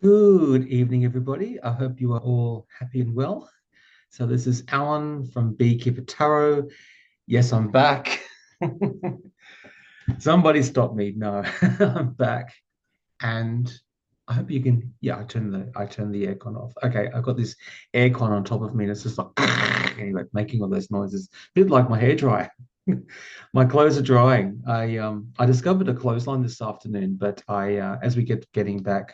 Good evening, everybody. I hope you are all happy and well. So this is Alan from Beekeeper Tarot. Yes, I'm back. Somebody stop me. No, I'm back. And I hope you can. Yeah, I turned the aircon off. Okay, I've got this aircon on top of me, and it's just like anyway, making all those noises. A bit like my hair dryer. My clothes are drying. I discovered a clothesline this afternoon, but as we getting back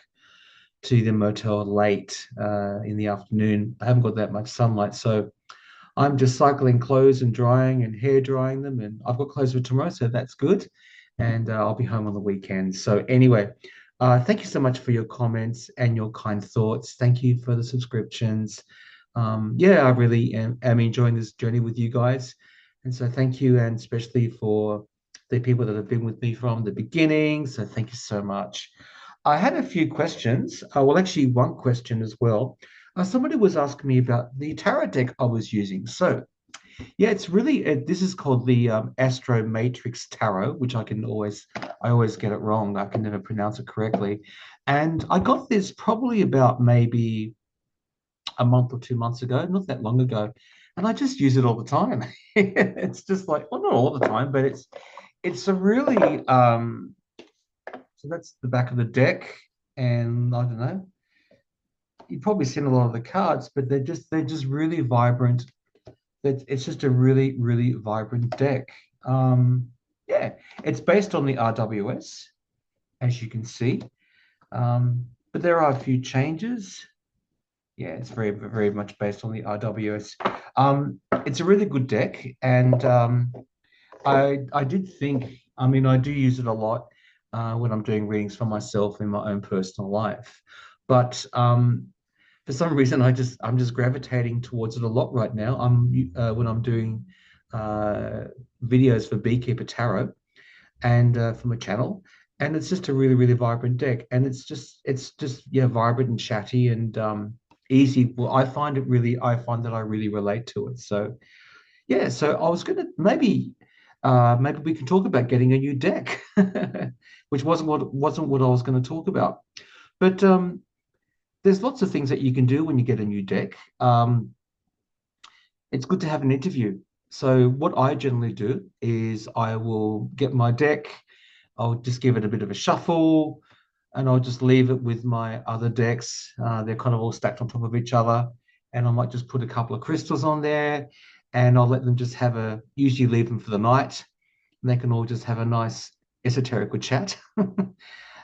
to the motel late in the afternoon. I haven't got that much sunlight, so I'm just cycling clothes and drying and hair drying them. And I've got clothes for tomorrow, so that's good. And I'll be home on the weekend. So anyway, thank you so much for your comments and your kind thoughts. Thank you for the subscriptions. Yeah, I really am enjoying this journey with you guys. And so thank you, and especially for the people that have been with me from the beginning. So thank you so much. I had a few questions. Well, actually, one question as well. Somebody was asking me about the tarot deck I was using. So, yeah, it's really this is called the Astro Matrix Tarot, which I always get it wrong. I can never pronounce it correctly. And I got this probably about maybe a month or 2 months ago, not that long ago, and I just use it all the time. It's just like, well, not all the time, but it's a really so that's the back of the deck, and I don't know. You've probably seen a lot of the cards, but they're just really vibrant. It's just a really really vibrant deck. Yeah, it's based on the RWS, as you can see, but there are a few changes. Yeah, it's very very much based on the RWS. It's a really good deck, and I did think. I mean, I do use it a lot when I'm doing readings for myself in my own personal life, but for some reason I'm just gravitating towards it a lot right now. When I'm doing uh, videos for Beekeeper Tarot and from a channel, and it's just a really really vibrant deck, and it's just yeah, vibrant and chatty and easy. Well, I find that I really relate to it. So yeah, so I was gonna maybe we can talk about getting a new deck, which wasn't what I was going to talk about, but there's lots of things that you can do when you get a new deck. It's good to have an interview. So what I generally do is I will get my deck, I'll just give it a bit of a shuffle, and I'll just leave it with my other decks. They're kind of all stacked on top of each other, and I might just put a couple of crystals on there, and I'll let them just usually leave them for the night, and they can all just have a nice esoteric chat.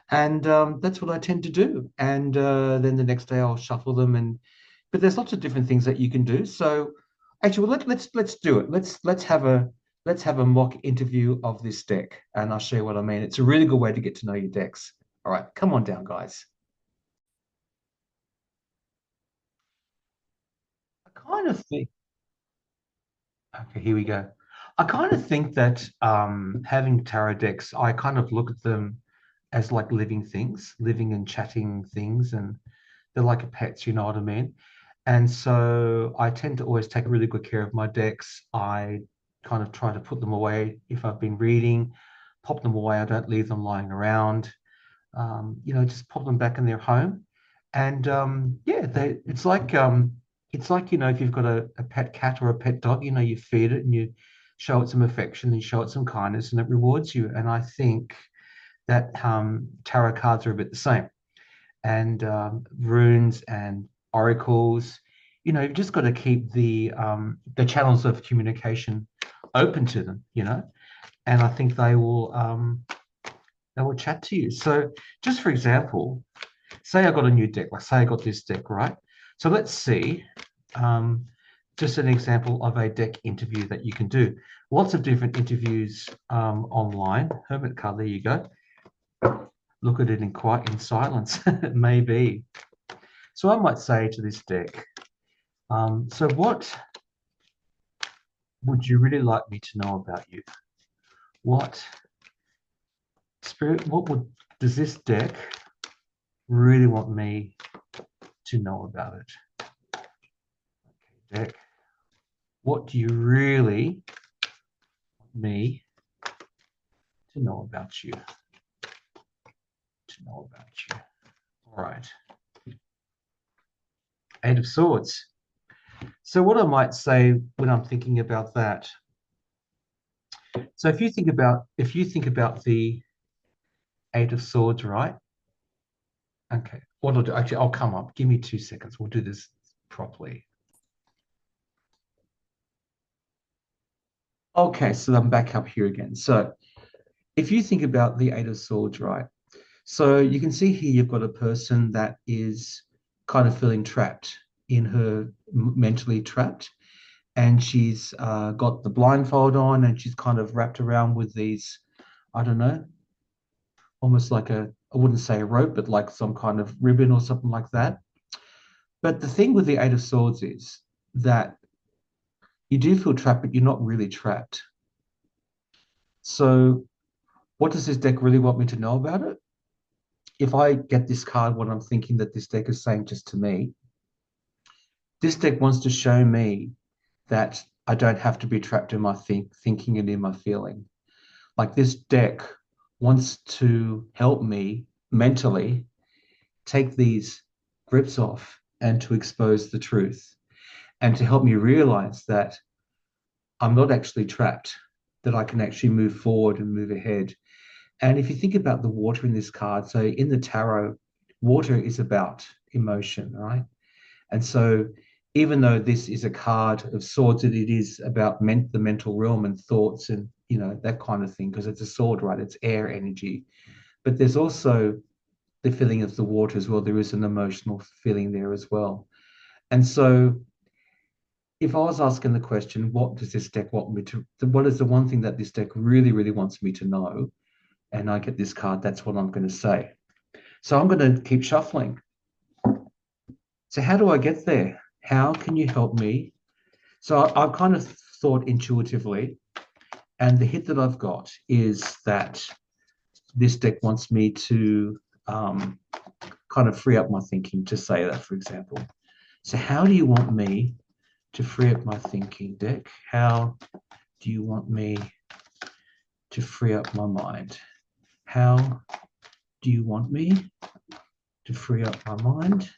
And that's what I tend to do. And then the next day I'll shuffle them, but there's lots of different things that you can do. So actually, well, let's do it. Let's have a mock interview of this deck, and I'll show you what I mean. It's a really good way to get to know your decks. All right, come on down, guys. I kind of think. Okay, here we go. I kind of think that having tarot decks, I kind of look at them as like living things, living and chatting things, and they're like pets, you know what I mean? And so I tend to always take really good care of my decks. I kind of try to put them away if I've been reading, pop them away. I don't leave them lying around. Just pop them back in their home. And yeah, it's like if you've got a pet cat or a pet dog, you feed it and you show it some affection and show it some kindness, and it rewards you. And I think that tarot cards are a bit the same, and runes and oracles. You've just got to keep the channels of communication open to them. And I think they will chat to you. So, just for example, say I got a new deck, like say I got this deck, right? So let's see, um, just an example of a deck interview that you can do. Lots of different interviews online. Hermit card, there you go. Look at it in silence, maybe. So I might say to this deck, so what would you really like me to know about you? What what does this deck really want me to know about it? Okay, deck, what do you really want me to know about you? To know about you. All right. Eight of Swords. So what I might say when I'm thinking about that, so if you think about the Eight of Swords, right? Okay. What I'll do, actually, I'll come up. Give me 2 seconds. We'll do this properly. Okay, so I'm back up here again. So if you think about the Eight of Swords, right? So you can see here you've got a person that is kind of feeling trapped in her mentally trapped, and she's got the blindfold on, and she's kind of wrapped around with these, I don't know, almost like I wouldn't say a rope, but like some kind of ribbon or something like that. But the thing with the Eight of Swords is that you do feel trapped, but you're not really trapped. So what does this deck really want me to know about it? If I get this card, what I'm thinking that this deck is saying just to me, this deck wants to show me that I don't have to be trapped in my thinking and in my feeling. Like this deck wants to help me mentally take these grips off and to expose the truth and to help me realize that I'm not actually trapped, that I can actually move forward and move ahead. And if you think about the water in this card, so in the tarot, water is about emotion, right? And so even though this is a card of swords, it is about the mental realm and thoughts and, that kind of thing, because it's a sword, right? It's air energy. But there's also the feeling of the water as well. There is an emotional feeling there as well. And so if I was asking the question, what does this deck want me to, what is the one thing that this deck really, really wants me to know? And I get this card, that's what I'm going to say. So I'm going to keep shuffling. So how do I get there? How can you help me? So I've kind of thought intuitively, and the hit that I've got is that this deck wants me to kind of free up my thinking, to say that, for example. So how do you want me to free up my thinking, deck? How do you want me to free up my mind? How do you want me to free up my mind?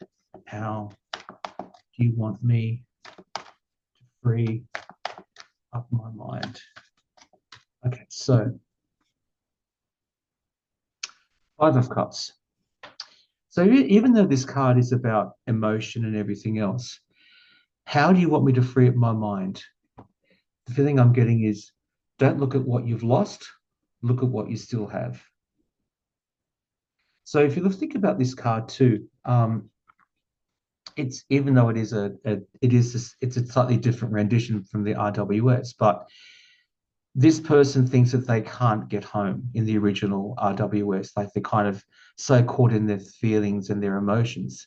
How do you want me to free up my mind? Okay, so Five of Cups. So even though this card is about emotion and everything else, how do you want me to free up my mind? The feeling I'm getting is don't look at what you've lost, look at what you still have. So if you think about this card too, it's even though it's a slightly different rendition from the RWS, but this person thinks that they can't get home in the original RWS, like they're kind of so caught in their feelings and their emotions,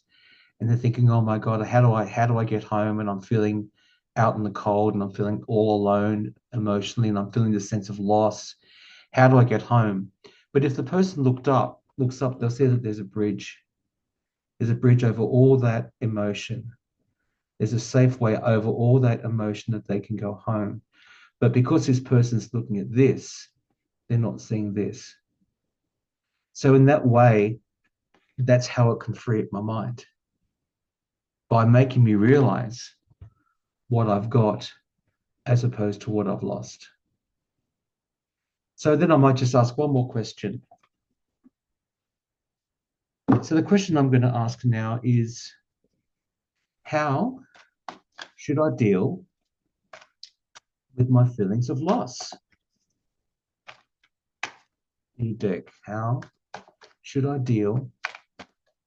and they're thinking, "Oh my God, how do I get home?" And I'm feeling out in the cold, and I'm feeling all alone emotionally, and I'm feeling this sense of loss. How do I get home? But if the person looks up, they'll see that there's a bridge. There's a bridge over all that emotion. There's a safe way over all that emotion that they can go home. But because this person's looking at this, they're not seeing this. So in that way, that's how it can free up my mind, by making me realize what I've got as opposed to what I've lost. So then I might just ask one more question. So the question I'm going to ask now is, how should I deal with my feelings of loss? The deck, how should I deal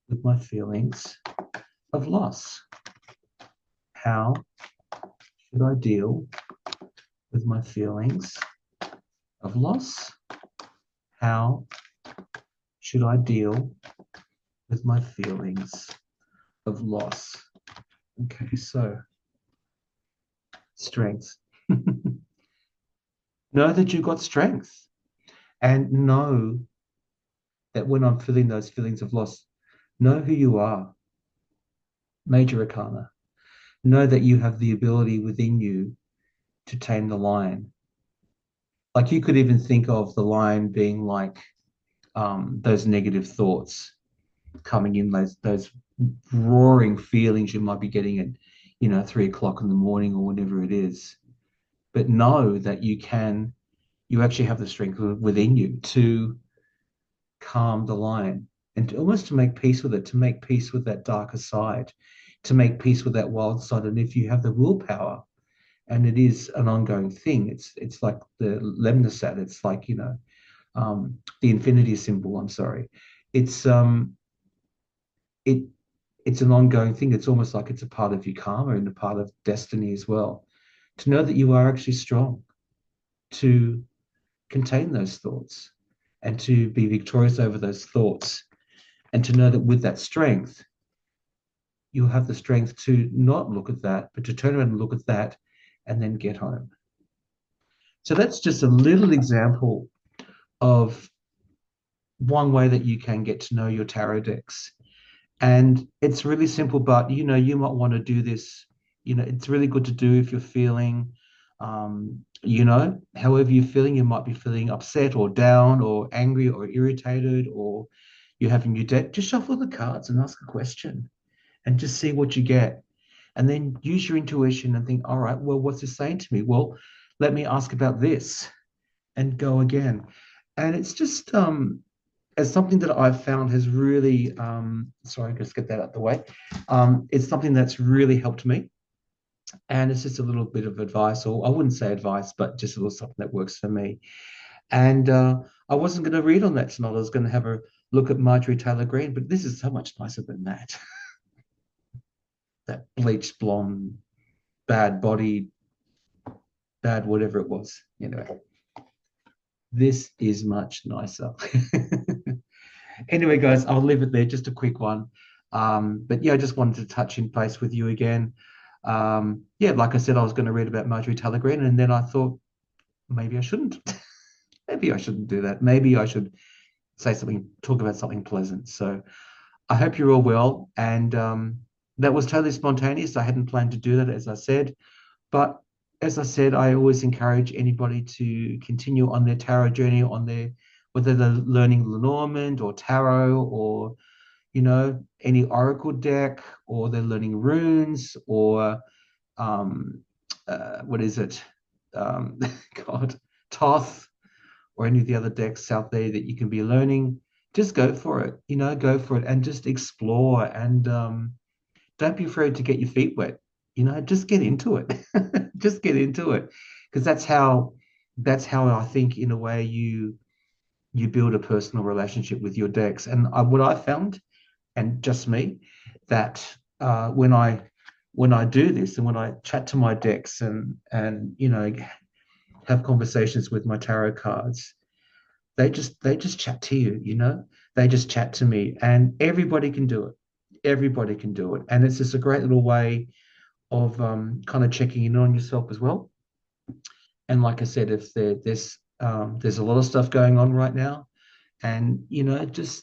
with my feelings of loss? How should I deal with my feelings of loss? How should I deal with my feelings of loss? Okay, so strength. Know that you've got strength, and know that when I'm feeling those feelings of loss, know who you are. Major Arcana. Know that you have the ability within you to tame the lion. Like you could even think of the lion being like those negative thoughts coming in, those roaring feelings you might be getting at, 3 o'clock in the morning or whenever it is. But know that you actually have the strength within you to calm the lion and almost to make peace with it, to make peace with that darker side, to make peace with that wild side. And if you have the willpower, and it is an ongoing thing, it's like the lemniscat, it's like, the infinity symbol, I'm sorry. It's it it's an ongoing thing. It's almost like it's a part of your karma and a part of destiny as well. To know that you are actually strong to contain those thoughts and to be victorious over those thoughts, and to know that with that strength, you'll have the strength to not look at that, but to turn around and look at that and then get home. So that's just a little example of one way that you can get to know your tarot decks. And it's really simple, but you might want to do this. It's really good to do if you're feeling, however you're feeling, you might be feeling upset or down or angry or irritated, or you're having your deck. Just shuffle the cards and ask a question and just see what you get. And then use your intuition and think, all right, well, what's this saying to me? Well, let me ask about this and go again. And it's just as something that I've found has really, sorry, just get that out the way. It's something that's really helped me. And it's just a little bit of advice, or I wouldn't say advice, but just a little something that works for me. And I wasn't going to read on that tonight. I was going to have a look at Marjorie Taylor Greene, but this is so much nicer than that. That bleached blonde, bad body, bad whatever it was. This is much nicer. Anyway, guys, I'll leave it there. Just a quick one. But yeah, I just wanted to touch in base with you again. Yeah, like I said, I was going to read about Marjorie Taylor Greene, and then I thought maybe I shouldn't. Maybe I shouldn't do that. Maybe I should say something, talk about something pleasant. So I hope you're all well. And that was totally spontaneous. I hadn't planned to do that, as I said. But as I said, I always encourage anybody to continue on their tarot journey, whether they're learning Lenormand or tarot, or any oracle deck, or they're learning runes, or what is it? God, Thoth, or any of the other decks out there that you can be learning. Just go for it. Go for it and just explore, and don't be afraid to get your feet wet. Just get into it. Just get into it, because that's how I think, in a way, you build a personal relationship with your decks. And what I found, and just me, that when I do this, and when I chat to my decks, and have conversations with my tarot cards, they just chat to you. They just chat to me, and everybody can do it. Everybody can do it, and it's just a great little way of kind of checking in on yourself as well. And like I said, if there's a lot of stuff going on right now, and just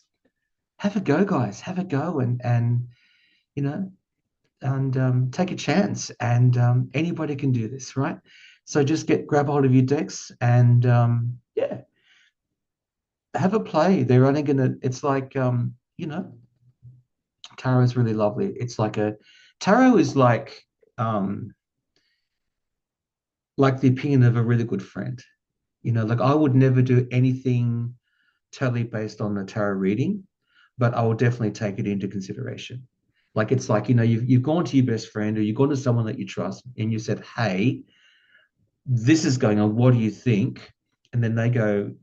have a go, guys. Have a go, and you know, take a chance. And anybody can do this, right? So just grab hold of your decks, and yeah, have a play. They're only gonna. It's like tarot is really lovely. It's like tarot is like the opinion of a really good friend. Like I would never do anything totally based on the tarot reading, but I will definitely take it into consideration. Like it's like, you've gone to your best friend, or you've gone to someone that you trust, and you said, hey, this is going on. What do you think? And then they go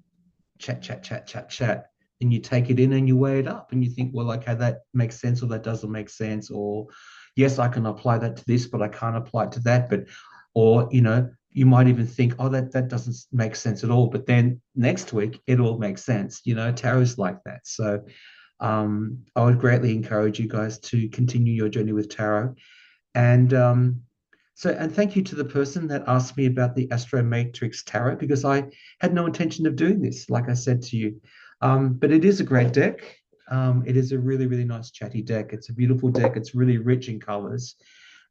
chat, chat, chat, chat, chat. And you take it in and you weigh it up, and you think, well, okay, that makes sense, or that doesn't make sense, or yes, I can apply that to this, but I can't apply it to that. But, or, you might even think, oh, that doesn't make sense at all. But then next week, it all makes sense. Tarot's like that. So I would greatly encourage you guys to continue your journey with tarot. And and thank you to the person that asked me about the Astro Matrix Tarot, because I had no intention of doing this, like I said to you. But it is a great deck. It is a really, really nice chatty deck. It's a beautiful deck. It's really rich in colors.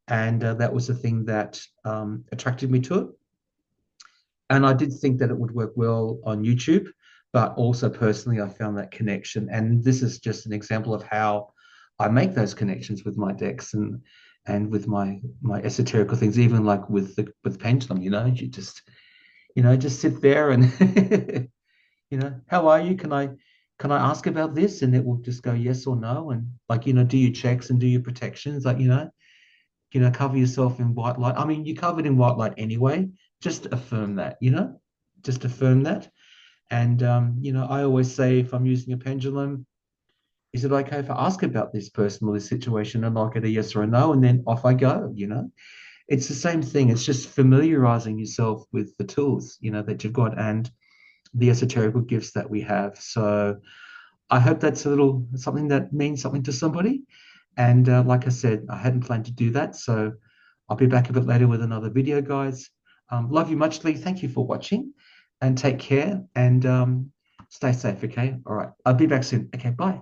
And that was the thing that attracted me to it. And I did think that it would work well on YouTube, but also personally, I found that connection. And this is just an example of how I make those connections with my decks and with my esoterical things, even like with pendulum, you just just sit there and how are you? Can I ask about this? And it will just go yes or no. And like, do your checks and do your protections, like, cover yourself in white light. I mean, you're covered in white light anyway. Just affirm that, just affirm that. And I always say if I'm using a pendulum, is it okay if I ask about this person or this situation and I'll get a yes or a no, and then off I go. It's the same thing. It's just familiarizing yourself with the tools, that you've got and the esoterical gifts that we have. So I hope that's a little something that means something to somebody. And like I said, I hadn't planned to do that. So I'll be back a bit later with another video, guys. Love you muchly. Thank you for watching and take care and stay safe. Okay. All right. I'll be back soon. Okay. Bye.